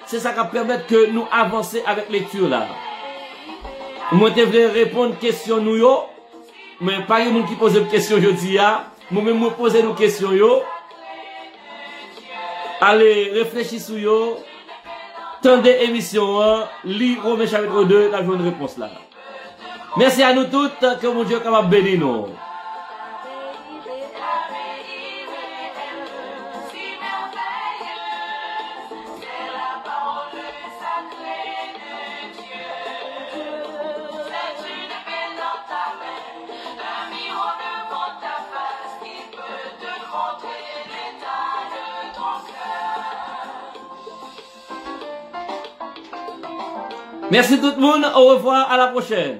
c'est ça qui permet que nous avancions avec la lecture là. Moi, je voulais répondre aux questions, mais pas les gens qui posent des questions aujourd'hui. Moi-même, je pose des questions. Allez, réfléchissez sur yo. Tendez émission, lis Romains chapitre 2, la journée de réponse là. Merci à nous toutes, que mon Dieu capable bénir nous. Merci tout le monde. Au revoir. À la prochaine.